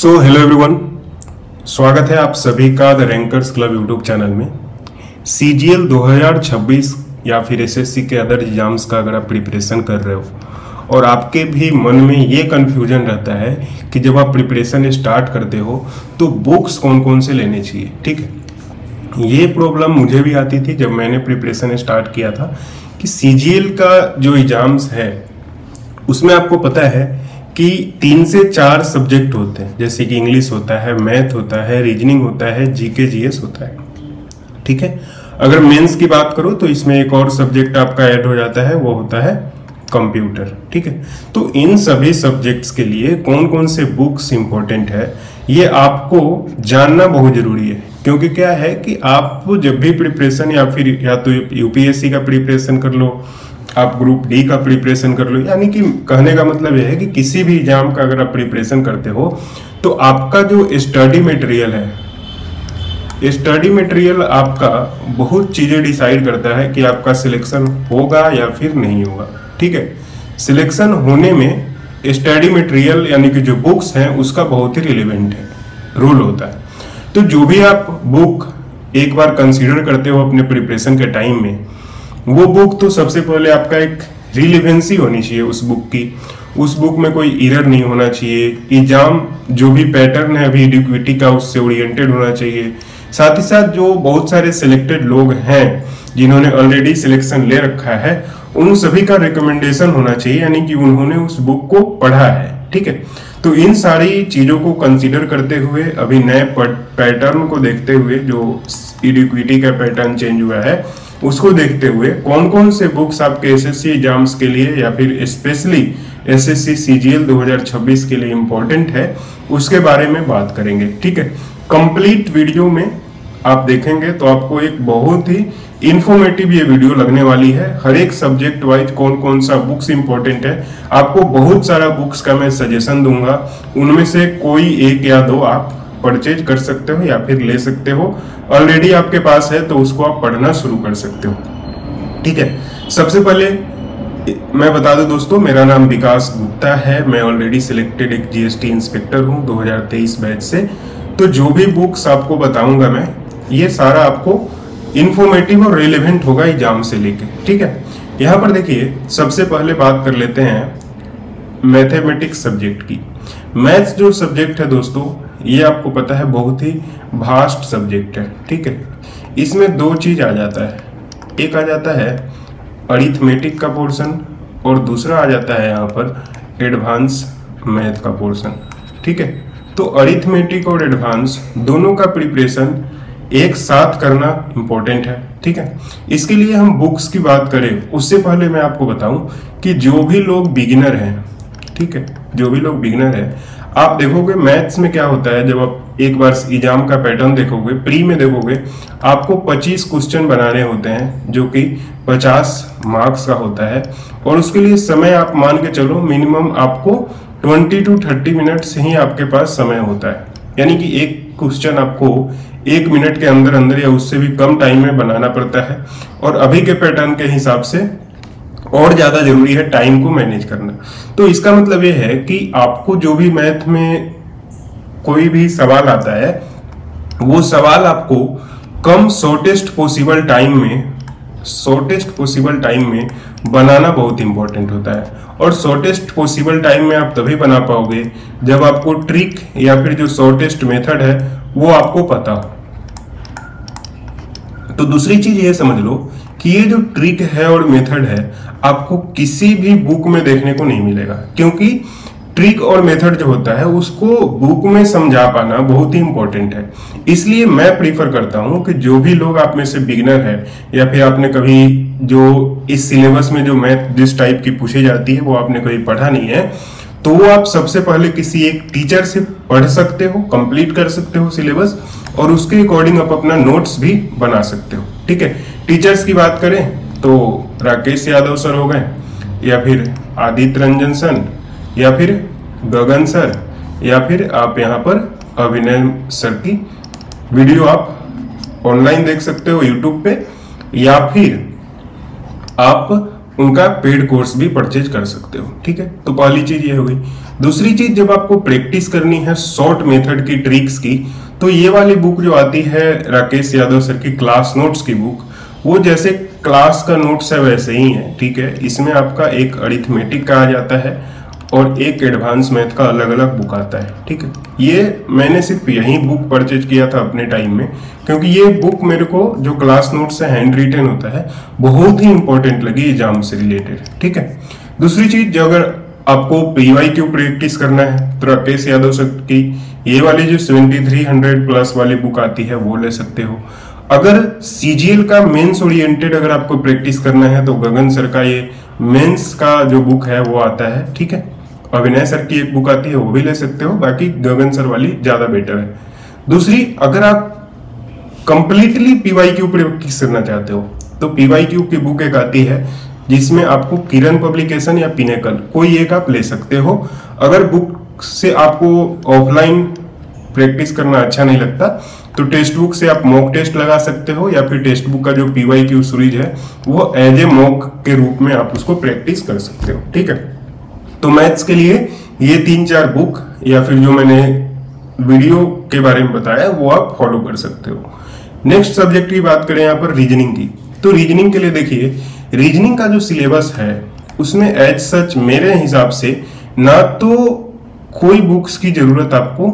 Hello everyone, स्वागत है आप सभी का the rankers club YouTube channel में। सीजीएल 2026 या फिर एसएससी के अदर एग्जाम्स का अगर आप प्रिपरेशन कर रहे हो और आपके भी मन में ये कन्फ्यूजन रहता है कि जब आप प्रिपरेशन स्टार्ट करते हो तो बुक्स कौन कौन से लेने चाहिए, ठीक है। ये प्रॉब्लम मुझे भी आती थी जब मैंने प्रिपरेशन स्टार्ट किया था कि सीजीएल का जो एग्जाम्स है उसमें आपको पता है कि 3 से 4 सब्जेक्ट होते हैं, जैसे कि इंग्लिश होता है, मैथ होता है, रीजनिंग होता है, जीके जीएस होता है, ठीक है। अगर मेंस की बात करो तो इसमें एक और सब्जेक्ट आपका ऐड हो जाता है, वो होता है कंप्यूटर, ठीक है। तो इन सभी सब्जेक्ट्स के लिए कौन कौन से बुक्स इंपॉर्टेंट है ये आपको जानना बहुत जरूरी है, क्योंकि क्या है कि आप जब भी प्रिपरेशन या फिर या तो यूपीएससी का प्रिपरेशन कर लो, आप ग्रुप डी का प्रिपरेशन कर लो, यानी कि कहने का मतलब यह है कि किसी भी एग्जाम का अगर आप प्रिपरेशन करते हो तो आपका जो स्टडी मटेरियल है, स्टडी मटेरियल आपका बहुत चीजें डिसाइड करता है कि आपका सिलेक्शन होगा या फिर नहीं होगा, ठीक है। सिलेक्शन होने में स्टडी मटेरियल यानी कि जो बुक्स हैं उसका बहुत ही रिलेवेंट है, रोल होता है। तो जो भी आप बुक एक बार कंसीडर करते हो अपने प्रिपरेशन के टाइम में, वो बुक तो सबसे पहले आपका एक रिलेवेंसी होनी चाहिए उस बुक की, उस बुक में कोई एरर नहीं होना चाहिए, एग्जाम जो भी पैटर्न है अभी इक्विटी का उससे ओरिएंटेड होना चाहिए। साथ ही साथ जो बहुत सारे सिलेक्टेड लोग हैं जिन्होंने ऑलरेडी सिलेक्शन ले रखा है उन सभी का रिकमेंडेशन होना चाहिए, यानी कि उन्होंने उस बुक को पढ़ा है, ठीक है। तो इन सारी चीजों को कंसीडर करते हुए, अभी नए पैटर्न को देखते हुए, जो इक्विटी का पैटर्न चेंज हुआ है उसको देखते हुए कौन कौन से बुक्स आपके एसएससी एग्जाम्स के लिए या फिर स्पेशली एसएससी सीजीएल 2026 के लिए इंपॉर्टेंट है उसके बारे में बात करेंगे, ठीक है। कंप्लीट वीडियो में आप देखेंगे तो आपको एक बहुत ही इंफॉर्मेटिव ये वीडियो लगने वाली है। हर एक सब्जेक्ट वाइज कौन कौन सा बुक्स इंपॉर्टेंट है, आपको बहुत सारा बुक्स का मैं सजेशन दूंगा, उनमें से कोई एक या दो आप परचेज कर सकते हो या फिर ले सकते हो। ऑलरेडी आपके पास है तो उसको आप पढ़ना शुरू कर सकते हो, ठीक है। सबसे पहले मैं बता दूं दोस्तों, मेरा नाम विकास गुप्ता है, मैं ऑलरेडी सिलेक्टेड एक जीएसटी इंस्पेक्टर हूं 2023 बैच से। तो जो भी बुक्स आपको बताऊंगा मैं, ये सारा आपको इंफॉर्मेटिव और रिलेवेंट होगा एग्जाम से लेके, ठीक है। यहाँ पर देखिए, सबसे पहले बात कर लेते हैं मैथमेटिक्स सब्जेक्ट की। मैथ्स जो सब्जेक्ट है दोस्तों, ये आपको पता है बहुत ही भास्ट सब्जेक्ट है, ठीक है। इसमें दो चीज आ जाता है, एक आ जाता है अरिथमेटिक का पोर्शन और दूसरा आ जाता है यहाँ पर एडवांस मैथ का पोर्शन, ठीक है। तो अरिथमेटिक और एडवांस दोनों का प्रिपरेशन एक साथ करना इंपॉर्टेंट है, ठीक है। इसके लिए हम बुक्स की बात करें उससे पहले मैं आपको बताऊं कि जो भी लोग बिगिनर हैं, ठीक है, जो भी लोग बिगिनर हैं, आप देखोगे मैथ्स में क्या होता है, जब आप एक बार एग्जाम का पैटर्न देखोगे, प्री में देखोगे, आपको 25 क्वेश्चन बनाने होते हैं जो कि 50 मार्क्स का होता है, और उसके लिए समय आप मान के चलो मिनिमम आपको 20 to 30 मिनट से ही आपके पास समय होता है, यानी कि एक क्वेश्चन आपको 1 मिनट के अंदर अंदर या उससे भी कम टाइम में बनाना पड़ता है। और अभी के पैटर्न के हिसाब से और ज्यादा जरूरी है टाइम को मैनेज करना। तो इसका मतलब ये है कि आपको जो भी मैथ में कोई भी सवाल आता है, वो सवाल आपको कम शॉर्टेस्ट पॉसिबल टाइम में बनाना बहुत इंपॉर्टेंट होता है। और शॉर्टेस्ट पॉसिबल टाइम में आप तभी बना पाओगे जब आपको ट्रिक या फिर जो शॉर्टेस्ट मेथड है वो आपको पता हो। तो दूसरी चीज ये समझ लो कि ये जो ट्रिक है और मेथड है आपको किसी भी बुक में देखने को नहीं मिलेगा, क्योंकि ट्रिक और मेथड जो होता है उसको बुक में समझा पाना बहुत ही इंपॉर्टेंट है। इसलिए मैं प्रीफर करता हूं कि जो भी लोग आप में से बिगिनर है या फिर आपने कभी जो इस सिलेबस में जो मैथ जिस टाइप की पूछी जाती है वो आपने कभी पढ़ा नहीं है, तो वो आप सबसे पहले किसी एक टीचर से पढ़ सकते हो, कंप्लीट कर सकते हो सिलेबस, और उसके अकॉर्डिंग आप अपना नोट्स भी बना सकते हो, ठीक है। टीचर्स की बात करें तो राकेश यादव सर हो गए, या फिर आदित्य रंजन सर, या फिर गगन सर, या फिर आप यहाँ पर अभिनय सर की वीडियो आप ऑनलाइन देख सकते हो यूट्यूब पे, या फिर आप उनका पेड कोर्स भी परचेज कर सकते हो। ठीक है, तो पहली चीज ये हो गई। दूसरी चीज, जब आपको प्रैक्टिस करनी है शॉर्ट मेथड की, ट्रिक्स की, तो ये वाली बुक जो आती है राकेश यादव सर की क्लास नोट्स की बुक, वो जैसे क्लास का नोट्स है वैसे ही है। ठीक है, इसमें आपका एक अरिथमेटिक का आ जाता है और एक एडवांस मैथ का अलग अलग बुक आता है। ठीक है, ये मैंने सिर्फ यही बुक परचेज किया था अपने टाइम में, क्योंकि ये बुक मेरे को जो क्लास नोट्स है हैंड रिटन होता है, बहुत ही इंपॉर्टेंट लगी एग्जाम से रिलेटेड। ठीक है, दूसरी चीज, जो अगर आपको PYQ प्रैक्टिस करना है तो राकेश यादव सर की ये वाली जो 7300 प्लस वाली बुक आती है वो ले सकते हो। अगर CGL का मेंस ओरिएंटेड अगर आपको प्रैक्टिस करना है तो गगन सर का ये मेंस का जो बुक है वो आता है। ठीक है, अविनय सर की एक बुक आती है वो भी ले सकते हो, बाकी गगन सर वाली ज्यादा बेटर है। दूसरी, अगर आप कंप्लीटली PYQ प्रैक्टिस करना चाहते हो तो PYQ की बुक एक आती है जिसमें आपको किरण पब्लिकेशन या पिनेकल कोई एक आप ले सकते हो। अगर बुक से आपको ऑफलाइन प्रैक्टिस करना अच्छा नहीं लगता तो टेक्स्ट बुक से आप मॉक टेस्ट लगा सकते हो, या फिर टेक्स्ट बुक का जो PYQ सीरीज है वो एज ए मॉक के रूप में आप उसको प्रैक्टिस कर सकते हो। ठीक है, तो मैथ्स के लिए ये 3-4 बुक या फिर जो मैंने वीडियो के बारे में बताया वो आप फॉलो कर सकते हो। नेक्स्ट सब्जेक्ट की बात करें यहाँ पर रीजनिंग की, तो रीजनिंग के लिए देखिए, रीजनिंग का जो सिलेबस है उसमें एज सच मेरे हिसाब से ना तो कोई बुक्स की जरूरत आपको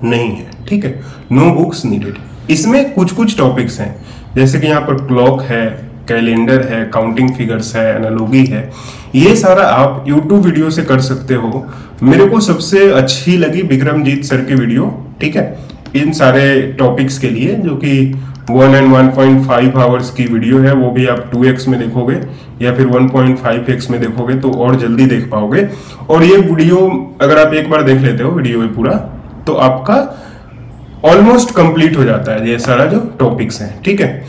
नहीं है। ठीक है, नो बुक्स नीडेड। इसमें कुछ कुछ टॉपिक्स हैं, जैसे कि यहाँ पर क्लॉक है, कैलेंडर है, काउंटिंग फिगर्स है, एनालॉजी है, ये सारा आप YouTube वीडियो से कर सकते हो। मेरे को सबसे अच्छी लगी विक्रमजीत सर की वीडियो। ठीक है, इन सारे टॉपिक्स के लिए, जो कि 1 and 1.5 आवर्स की वीडियो है, वो भी आप 2x में देखोगे या फिर 1.5x में देखोगे तो और जल्दी देख पाओगे। और ये वीडियो अगर आप एक बार देख लेते हो वीडियो में पूरा, तो आपका ऑलमोस्ट कंप्लीट हो जाता है ये सारा जो टॉपिक्स हैं। ठीक है,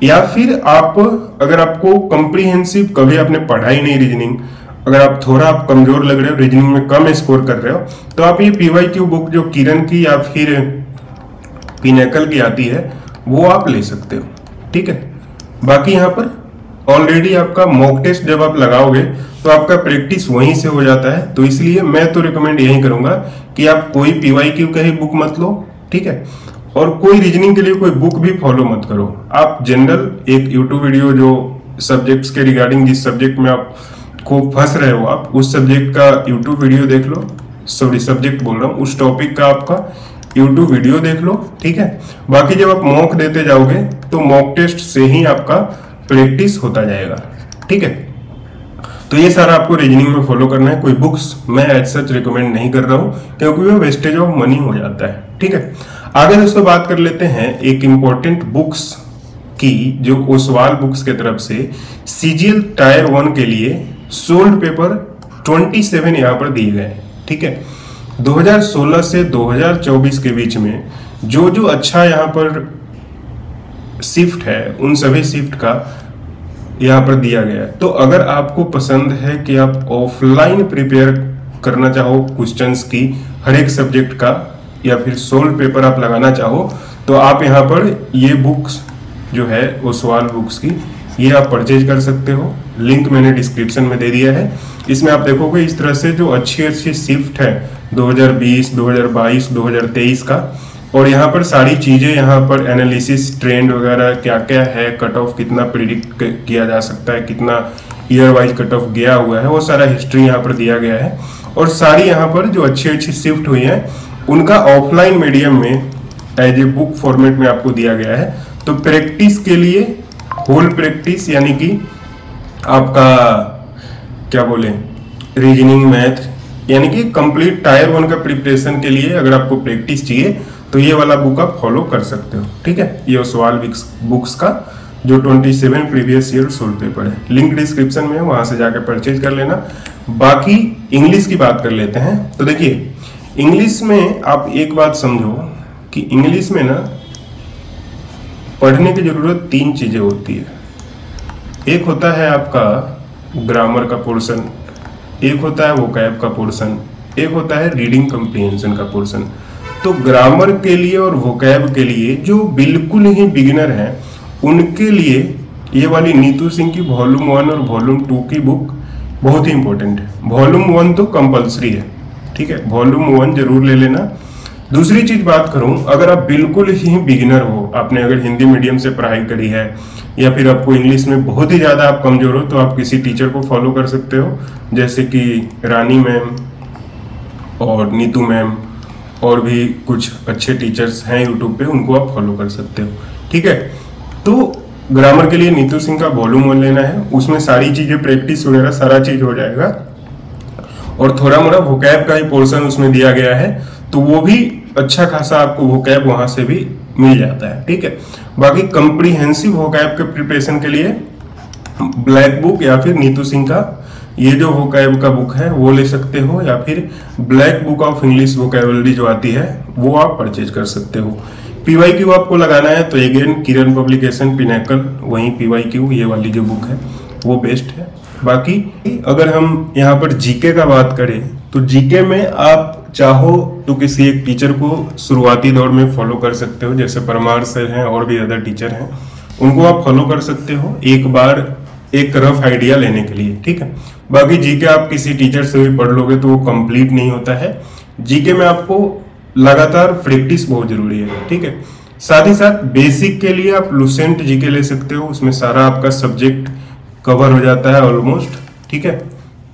या फिर आप अगर आपको कॉम्प्रिहेंसिव कभी आपने पढ़ा ही नहीं रीजनिंग, अगर आप थोड़ा आप कमजोर लग रहे हो, रीजनिंग में कम स्कोर कर रहे हो, तो आप ये PYQ बुक जो किरण की या फिर पिनेकल की आती है वो आप ले सकते हो। ठीक है, बाकी यहाँ पर ऑलरेडी आपका मॉक टेस्ट जब आप लगाओगे तो आपका प्रैक्टिस वहीं से हो जाता है, तो इसलिए मैं तो रिकमेंड यही करूंगा कि आप कोई PYQ का ही बुक मत लो। ठीक है, और कोई रीजनिंग के लिए कोई बुक भी फॉलो मत करो। आप जनरल एक YouTube वीडियो जो सब्जेक्ट्स के रिगार्डिंग, जिस सब्जेक्ट में आप को फंस रहे हो आप, उस सब्जेक्ट का YouTube वीडियो देख लो, सॉरी सब्जेक्ट बोल रहा हूँ, उस टॉपिक का आपका YouTube वीडियो देख लो। ठीक है, बाकी जब आप मॉक देते जाओगे तो मॉक टेस्ट से ही आपका प्रैक्टिस होता जाएगा। ठीक है, तो ये सारा आपको रीजनिंग में फॉलो करना है। कोई बुक्स मैं एज सच रिकमेंड नहीं कर रहा हूँ क्योंकि वो वेस्टेज ऑफ मनी हो जाता है। ठीक है, आगे दोस्तों बात कर लेते हैं एक इंपॉर्टेंट बुक्स की, जो ओसवाल बुक्स के तरफ से CGL टायर 1 के लिए सोल्ड पेपर 27 यहाँ पर दिए गए। ठीक है, 2016 से 2024 के बीच में जो जो अच्छा यहाँ पर शिफ्ट है उन सभी शिफ्ट का यहाँ पर दिया गया है। तो अगर आपको पसंद है कि आप ऑफलाइन प्रिपेयर करना चाहो क्वेश्चंस की हर एक सब्जेक्ट का, या फिर सोल्ड पेपर आप लगाना चाहो, तो आप यहाँ पर ये बुक्स जो है ओसवाल बुक्स की, ये आप परचेज कर सकते हो। लिंक मैंने डिस्क्रिप्शन में दे दिया है। इसमें आप देखोगे इस तरह से जो अच्छी अच्छी शिफ्ट है 2020, 2022, 2023 का, और यहाँ पर सारी चीजें, यहाँ पर एनालिसिस, ट्रेंड वगैरह क्या क्या है, कट ऑफ कितना प्रिडिक्ट किया जा सकता है, कितना ईयर वाइज कट ऑफ गया हुआ है, वो सारा हिस्ट्री यहाँ पर दिया गया है। और सारी यहाँ पर जो अच्छी अच्छी शिफ्ट हुई है उनका ऑफलाइन मीडियम में एज ए बुक फॉर्मेट में आपको दिया गया है। तो प्रैक्टिस के लिए होल प्रैक्टिस, यानी कि आपका क्या बोले, रीजनिंग, मैथ, यानी कि कंप्लीट टायर 1 का प्रिपरेशन के लिए अगर आपको प्रैक्टिस चाहिए तो ये वाला बुक आप फॉलो कर सकते हो। ठीक है, ये ओसवाल बुक्स का जो 27 प्रीवियस ईयर सोल्ड पेपर है, लिंक डिस्क्रिप्शन में है, वहां से जाकर परचेज कर लेना। बाकी इंग्लिश की बात कर लेते हैं। तो देखिए, इंग्लिश में आप एक बात समझो कि इंग्लिश में ना पढ़ने की जरूरत 3 चीजें होती है। एक होता है आपका ग्रामर का पोर्शन, एक होता है वोकैब का पोर्शन, एक होता है रीडिंग कम्प्रीहेंशन का पोर्शन। तो ग्रामर के लिए और वोकैब के लिए जो बिल्कुल ही बिगिनर हैं उनके लिए ये वाली नीतू सिंह की वॉल्यूम 1 और वॉल्यूम 2 की बुक बहुत ही इंपॉर्टेंट है। वॉल्यूम 1 तो कंपलसरी है, ठीक है, वॉल्यूम 1 जरूर ले लेना। दूसरी चीज बात करूं, अगर आप बिल्कुल ही बिगिनर हो, आपने अगर हिंदी मीडियम से पढ़ाई करी है या फिर आपको इंग्लिश में बहुत ही ज़्यादा आप कमजोर हो, तो आप किसी टीचर को फॉलो कर सकते हो, जैसे कि रानी मैम और नीतू मैम और भी कुछ अच्छे टीचर्स हैं यूट्यूब पे, उनको आप फॉलो कर सकते हो, ठीक है। तो ग्रामर के लिए नीतू सिंह का वॉल्यूम 1 लेना है, उसमें सारी चीज़ें प्रैक्टिस वगैरह सारा चीज़ हो जाएगा, और थोड़ा मोड़ा वोकैब का ही पोर्शन उसमें दिया गया है, तो वो भी अच्छा खासा आपको वोकैब वहां से भी मिल जाता है, ठीक है। बाकी कंप्रीहेंसिव वोकैब के प्रिपरेशन के लिए ब्लैक बुक या फिर नीतू सिंह का ये जो वोकैब का बुक है वो ले सकते हो, या फिर black book of English vocabulary जो आती है वो आप परचेज कर सकते हो। पीवाईक्यू आपको लगाना है तो अगेन किरण पब्लिकेशन पिनेकल, वहीं पीवाईक्यू ये वाली जो बुक है वो बेस्ट है। बाकी अगर हम यहाँ पर जीके का बात करें तो जीके में आप चाहो तो किसी एक टीचर को शुरुआती दौर में फॉलो कर सकते हो, जैसे परमार सर हैं और भी अदर टीचर हैं, उनको आप फॉलो कर सकते हो एक बार एक रफ आइडिया लेने के लिए, ठीक है। बाकी जीके आप किसी टीचर से भी पढ़ लोगे तो वो कंप्लीट नहीं होता है। जीके में आपको लगातार प्रैक्टिस बहुत जरूरी है, ठीक है। साथ ही साथ बेसिक के लिए आप लुसेंट जीके ले सकते हो, उसमें सारा आपका सब्जेक्ट कवर हो जाता है ऑलमोस्ट, ठीक है।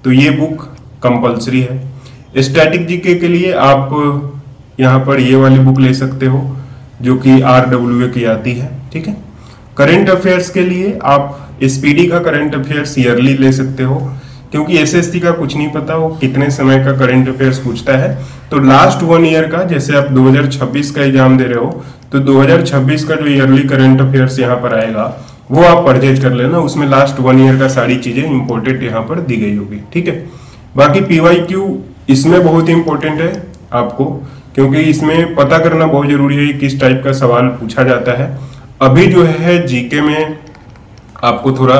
तो ये बुक कंपलसरी है। स्टैटिक जीके के लिए आप यहाँ पर ये वाली बुक ले सकते हो जो कि RWA की आती है, ठीक है। करंट अफेयर्स के लिए आप SPD का करंट अफेयर्स ईयरली ले सकते हो, क्योंकि SSC का कुछ नहीं पता वो कितने समय का करंट अफेयर्स पूछता है। तो लास्ट 1 ईयर का, जैसे आप 2026 का एग्जाम दे रहे हो तो 2026 का जो ईयरली करंट अफेयर्स यहाँ पर आएगा वो आप परचेज कर लेना, उसमें लास्ट 1 ईयर का सारी चीजें इंपॉर्टेंट यहाँ पर दी गई होगी, ठीक है। बाकी PYQ इसमें बहुत ही इंपॉर्टेंट है आपको, क्योंकि इसमें पता करना बहुत जरूरी है किस टाइप का सवाल पूछा जाता है। अभी जो है जीके में आपको थोड़ा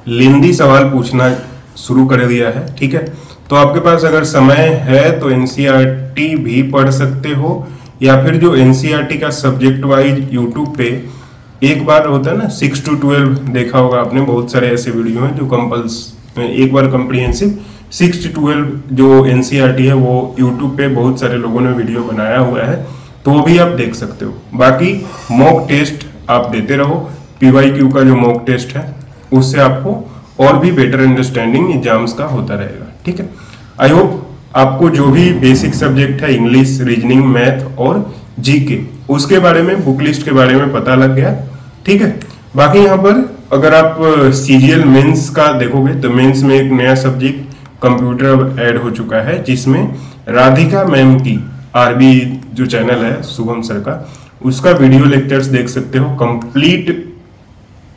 लेंदी सवाल पूछना शुरू कर दिया है, ठीक है। तो आपके पास अगर समय है तो NCERT भी पढ़ सकते हो, या फिर जो NCERT का सब्जेक्ट वाइज यूट्यूब पे एक बार होता है ना 6 to 12 देखा होगा आपने, बहुत सारे ऐसे वीडियो हैं जो एक बार कॉम्प्रिहेंसिव 6 to 12 जो NCERT है वो यूट्यूब पे बहुत सारे लोगों ने वीडियो बनाया हुआ है, तो वो भी आप देख सकते हो। बाकी मॉक टेस्ट आप देते रहो, PYQ का जो मॉक टेस्ट है उससे आपको और भी बेटर अंडरस्टैंडिंग एग्जाम्स का होता रहेगा, ठीक है। आई होप आपको जो भी बेसिक सब्जेक्ट है इंग्लिश, रीजनिंग, मैथ और जीके उसके बारे में, बुक लिस्ट के बारे में पता लग गया, ठीक है। बाकी यहाँ पर अगर आप CGL मेंस का देखोगे तो मेंस में एक नया सब्जेक्ट कंप्यूटर अब ऐड हो चुका है, जिसमें राधिका मैम की RB जो चैनल है शुभम सर का, उसका वीडियो लेक्चर्स देख सकते हो। कंप्लीट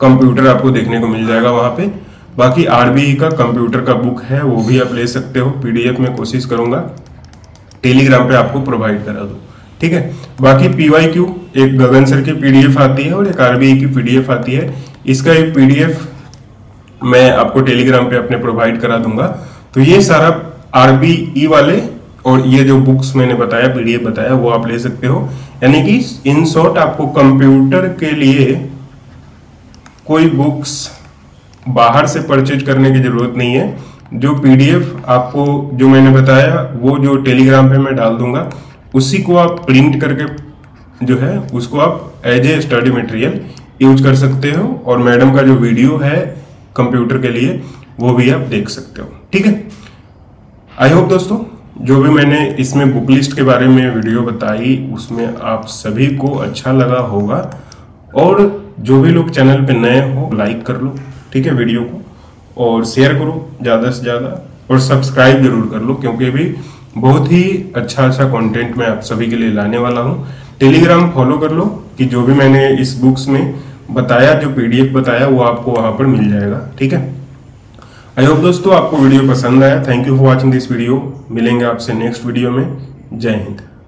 कंप्यूटर आपको देखने को मिल जाएगा वहां पे। बाकी RBE का कंप्यूटर का बुक है वो भी आप ले सकते हो, PDF में कोशिश करूंगा टेलीग्राम पे आपको प्रोवाइड करा दूं, ठीक है। बाकी PYQ एक गगन सर की PDF आती है और एक RBE की PDF आती है, इसका एक PDF मैं आपको टेलीग्राम पे अपने प्रोवाइड करा दूंगा। तो ये सारा RBE वाले और ये जो बुक्स मैंने बताया, PDF बताया, वो आप ले सकते हो। यानी कि इन शॉर्ट आपको कंप्यूटर के लिए कोई बुक्स बाहर से परचेज करने की जरूरत नहीं है। जो PDF आपको जो मैंने बताया वो जो टेलीग्राम पे मैं डाल दूंगा, उसी को आप प्रिंट करके जो है उसको आप as a study material use कर सकते हो, और मैडम का जो वीडियो है कंप्यूटर के लिए वो भी आप देख सकते हो, ठीक है। आई होप दोस्तों जो भी मैंने इसमें बुक लिस्ट के बारे में वीडियो बताई उसमें आप सभी को अच्छा लगा होगा, और जो भी लोग चैनल पे नए हो लाइक कर लो, ठीक है, वीडियो को, और शेयर करो ज़्यादा से ज़्यादा, और सब्सक्राइब जरूर कर लो, क्योंकि अभी बहुत ही अच्छा कंटेंट मैं आप सभी के लिए लाने वाला हूँ। टेलीग्राम फॉलो कर लो कि जो भी मैंने इस बुक्स में बताया, जो PDF बताया वो आपको वहाँ पर मिल जाएगा, ठीक है। आई होप दोस्तों आपको वीडियो पसंद आया। Thank you for watching this video. मिलेंगे आपसे नेक्स्ट वीडियो में। जय हिंद।